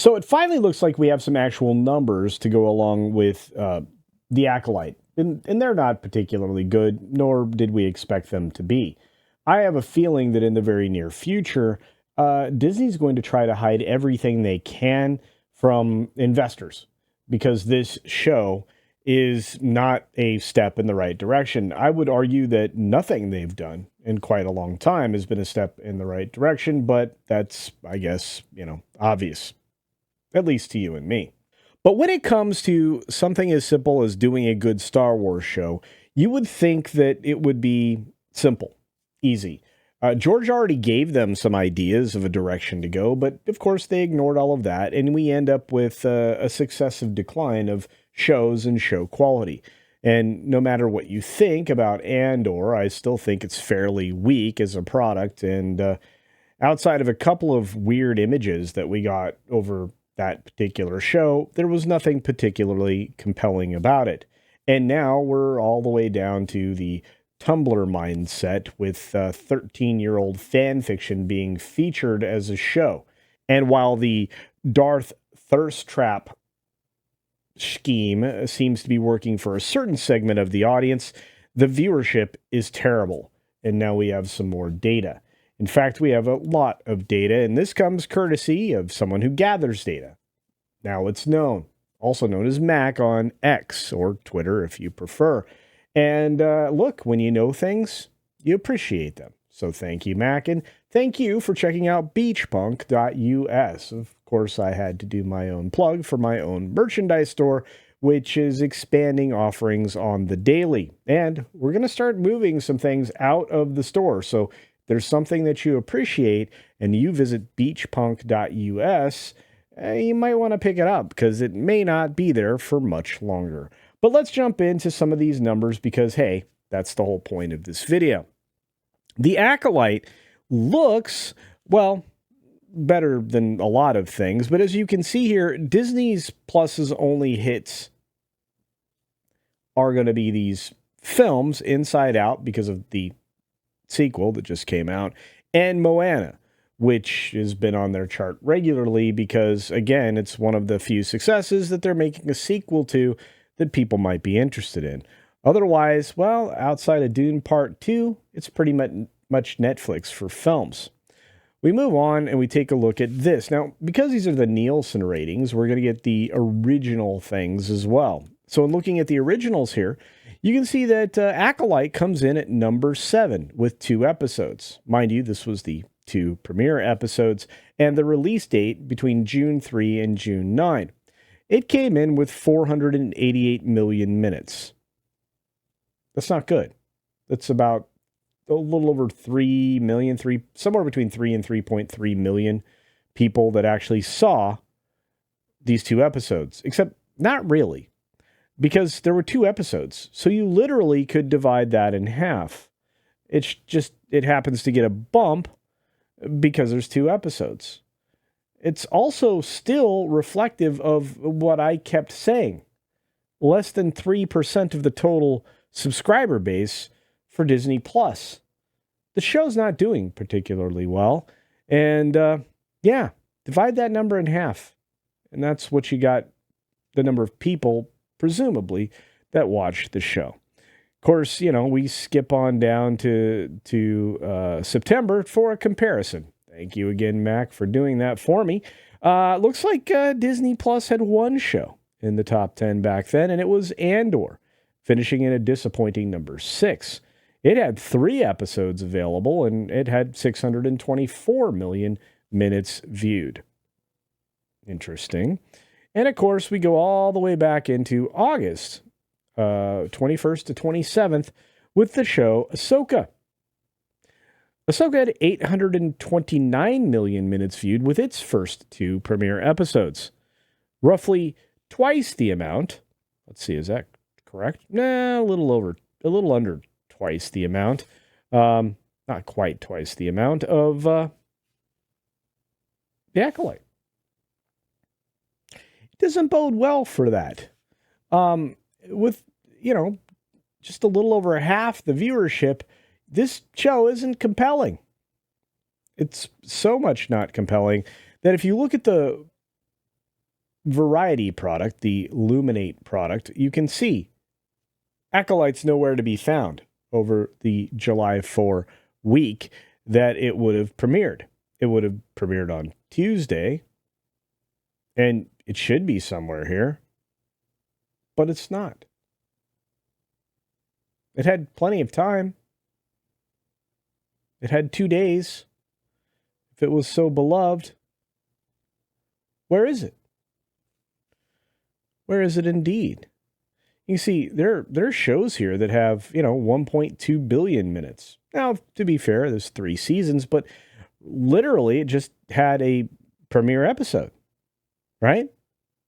So it finally looks like we have some actual numbers to go along with the Acolyte. And they're not particularly good, nor did we expect them to be. I have a feeling that in the very near future, Disney's going to try to hide everything they can from investors because this show is not a step in the right direction. I would argue that nothing they've done in quite a long time has been a step in the right direction, but that's, I guess, obvious, at least to you and me. But when it comes to something as simple as doing a good Star Wars show, you would think that it would be simple, easy. George already gave them some ideas of a direction to go, but of course they ignored all of that, and we end up with a successive decline of shows and show quality. And no matter what you think about Andor, I still think it's fairly weak as a product, and outside of a couple of weird images that we got over that particular show, there was nothing particularly compelling about it. And now we're all the way down to the Tumblr mindset with 13-year-old fan fiction being featured as a show. And while the Darth Thirst Trap scheme seems to be working for a certain segment of the audience, the viewership is terrible. And now we have some more data. In fact, we have a lot of data, and this comes courtesy of someone who gathers data. Now it's known, also known as Mac on X, or Twitter if you prefer. And look, when you know things, you appreciate them. So thank you, Mac, and thank you for checking out beachpunk.us. Of course, I had to do my own plug for my own merchandise store, which is expanding offerings on the daily. And we're going to start moving some things out of the store. So there's something that you appreciate and you visit beachpunk.us, you might want to pick it up because it may not be there for much longer. But let's jump into some of these numbers because, hey, that's the whole point of this video. The Acolyte looks, well, better than a lot of things, but as you can see here, Disney's Plus's only hits are going to be these films, Inside Out, because of the sequel that just came out, and Moana, which has been on their chart regularly because, again, it's one of the few successes that they're making a sequel to that people might be interested in. Otherwise, well, outside of Dune Part 2, it's pretty much Netflix for films. We move on and we take a look at this. Now, because these are the Neilson ratings, we're going to get the original things as well. So in looking at the originals here, you can see that Acolyte comes in at number 7 with 2 episodes. Mind you, this was the 2 premiere episodes and the release date between June 3 and June 9. It came in with 488 million minutes. That's not good. That's about a little over 3 million, somewhere between 3 and 3.3 million people that actually saw these 2 episodes. Except not really, because there were 2 episodes. So you literally could divide that in half. It's just, it happens to get a bump because there's 2 episodes. It's also still reflective of what I kept saying. Less than 3% of the total subscriber base for Disney Plus. The show's not doing particularly well. And divide that number in half. And that's what you got, the number of people, presumably, that watched the show. Of course, we skip on down to September for a comparison. Thank you again, Mac, for doing that for me. Looks like Disney Plus had 1 show in the top 10 back then, and it was Andor, finishing in a disappointing number 6. It had 3 episodes available, and it had 624 million minutes viewed. Interesting. And, of course, we go all the way back into August 21st to 27th with the show Ahsoka. Ahsoka had 829 million minutes viewed with its first 2 premiere episodes. Roughly twice the amount. Let's see, is that correct? Nah, a little under twice the amount. Not quite twice the amount of The Acolyte. It doesn't bode well for that. With, just a little over half the viewership, this show isn't compelling. It's so much not compelling that if you look at the Variety product, the Luminate product, you can see Acolyte's nowhere to be found over the July 4 week that it would have premiered. It would have premiered on Tuesday, and it should be somewhere here, but it's not. It had plenty of time. It had 2 days. If it was so beloved, where is it? Where is it indeed? You see, there are shows here that have, 1.2 billion minutes. Now, to be fair, there's 3 seasons, but literally it just had a premiere episode, right?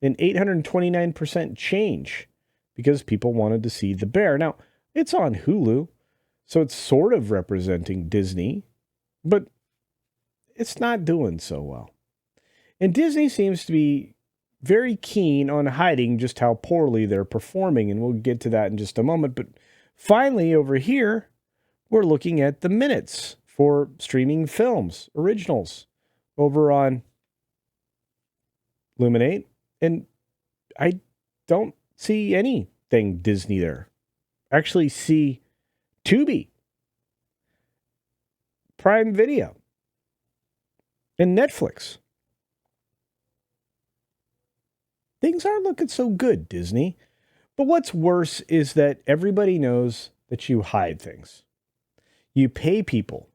An 829% change because people wanted to see the bear. Now, it's on Hulu, so it's sort of representing Disney, but it's not doing so well. And Disney seems to be very keen on hiding just how poorly they're performing, and we'll get to that in just a moment. But finally, over here, we're looking at the minutes for streaming films, originals, over on Luminate, and I don't see anything Disney there. I actually see Tubi, Prime Video, and Netflix. Things aren't looking so good, Disney. But what's worse is that everybody knows that you hide things. You pay people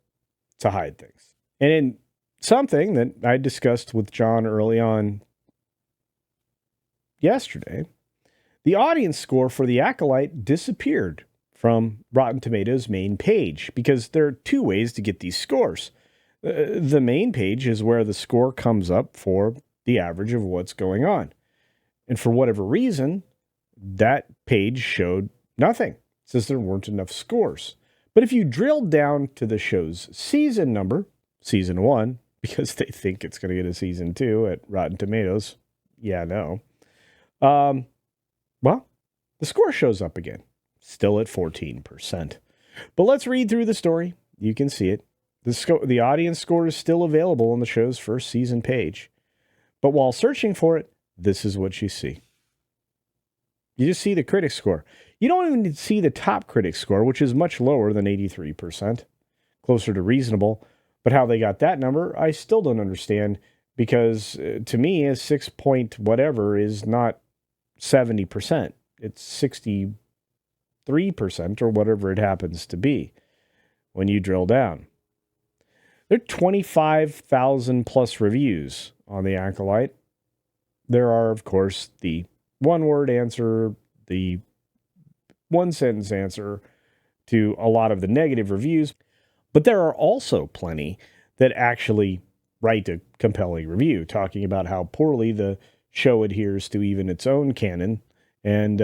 to hide things. And in something that I discussed with John early on yesterday, the audience score for The Acolyte disappeared from Rotten Tomatoes' main page because there are 2 ways to get these scores. The main page is where the score comes up for the average of what's going on. And for whatever reason, that page showed nothing. It says there weren't enough scores. But if you drill down to the show's season number, season 1, because they think it's going to get a season 2 at Rotten Tomatoes, no. Well, the score shows up again, still at 14%. But let's read through the story. You can see it. The audience score is still available on the show's first season page. But while searching for it, this is what you see. You just see the critic score. You don't even see the top critic score, which is much lower than 83%, closer to reasonable. But how they got that number, I still don't understand, because to me, a 6 point whatever is not 70%. It's 63% or whatever it happens to be when you drill down. There are 25,000 plus reviews on The Acolyte. There are, of course, the one-word answer, the one-sentence answer to a lot of the negative reviews, but there are also plenty that actually write a compelling review, talking about how poorly the show adheres to even its own canon, and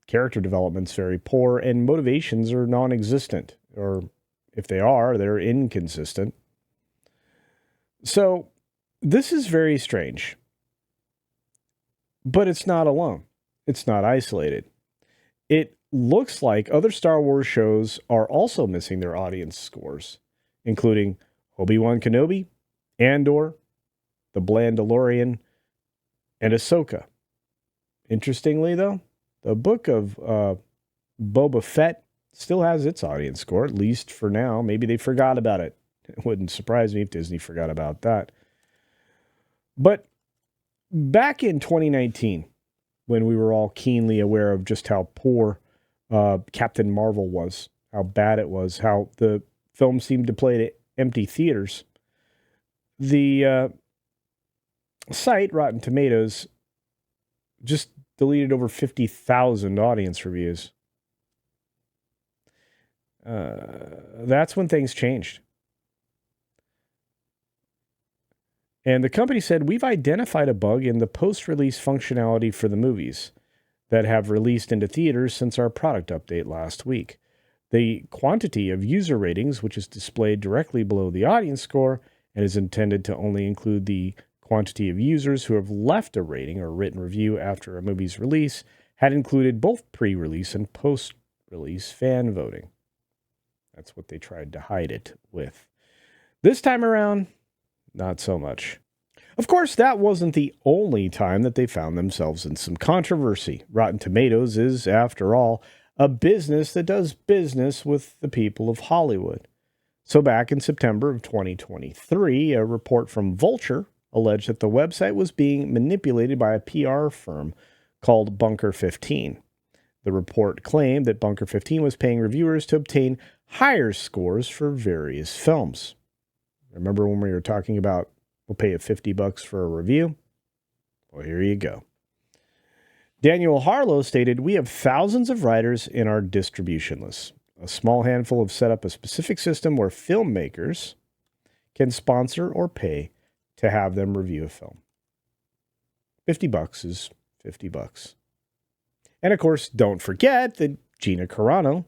character development's very poor, and motivations are non-existent, or if they are, they're inconsistent. So this is very strange. But it's not alone. It's not isolated. It looks like other Star Wars shows are also missing their audience scores, including Obi-Wan Kenobi, Andor, The Blandalorian, and Ahsoka. Interestingly, though, the book of Boba Fett still has its audience score, at least for now. Maybe they forgot about it. It wouldn't surprise me if Disney forgot about that. But back in 2019, when we were all keenly aware of just how poor Captain Marvel was, how bad it was, how the film seemed to play to empty theaters, the site, Rotten Tomatoes, just deleted over 50,000 audience reviews. That's when things changed. And the company said, we've identified a bug in the post-release functionality for the movies that have released into theaters since our product update last week. The quantity of user ratings, which is displayed directly below the audience score and is intended to only include the quantity of users who have left a rating or written review after a movie's release, had included both pre-release and post-release fan voting. That's what they tried to hide it with. This time around, not so much. Of course, that wasn't the only time that they found themselves in some controversy. Rotten Tomatoes is, after all, a business that does business with the people of Hollywood. So back in September of 2023, a report from Vulture alleged that the website was being manipulated by a PR firm called Bunker 15. The report claimed that Bunker 15 was paying reviewers to obtain higher scores for various films. Remember when we were talking about we'll pay you $50 for a review? Well, here you go. Daniel Harlow stated, "We have thousands of writers in our distribution list. A small handful have set up a specific system where filmmakers can sponsor or pay to have them review a film. $50 is $50. And of course, don't forget that Gina Carano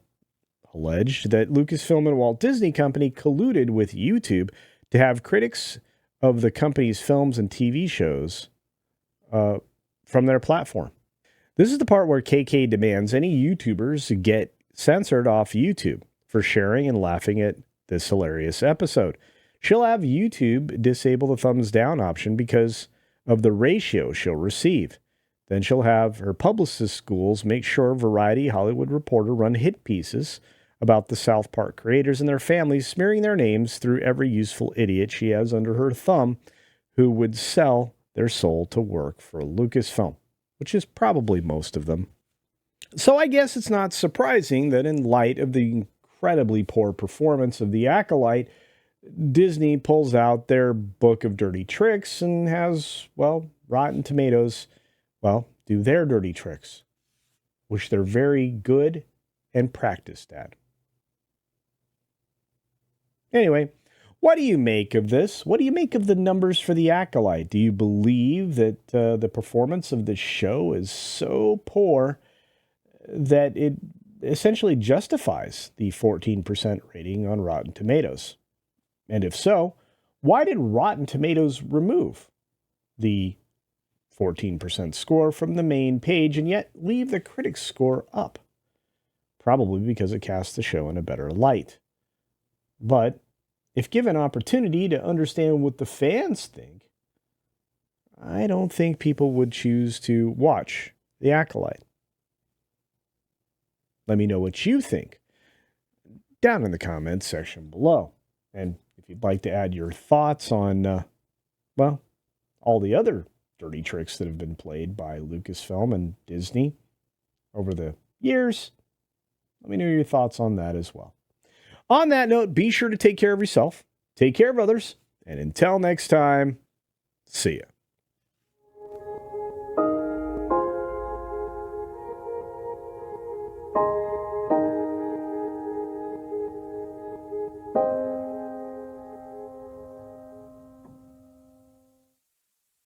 alleged that Lucasfilm and Walt Disney Company colluded with YouTube to have critics of the company's films and TV shows from their platform. This is the part where KK demands any YouTubers get censored off YouTube for sharing and laughing at this hilarious episode. She'll have YouTube disable the thumbs down option because of the ratio she'll receive. Then she'll have her publicist schools make sure Variety Hollywood Reporter run hit pieces about the South Park creators and their families, smearing their names through every useful idiot she has under her thumb who would sell their soul to work for Lucasfilm, which is probably most of them. So I guess it's not surprising that in light of the incredibly poor performance of The Acolyte, Disney pulls out their book of dirty tricks and has, well, Rotten Tomatoes, well, do their dirty tricks, which they're very good and practiced at. Anyway, what do you make of this? What do you make of the numbers for The Acolyte? Do you believe that the performance of the show is so poor that it essentially justifies the 14% rating on Rotten Tomatoes? And if so, why did Rotten Tomatoes remove the 14% score from the main page and yet leave the critics' score up? Probably because it casts the show in a better light. But if given opportunity to understand what the fans think, I don't think people would choose to watch The Acolyte. Let me know what you think down in the comments section below. And if you'd like to add your thoughts on, well, all the other dirty tricks that have been played by Lucasfilm and Disney over the years, let me know your thoughts on that as well. On that note, be sure to take care of yourself, take care of others, and until next time, see ya.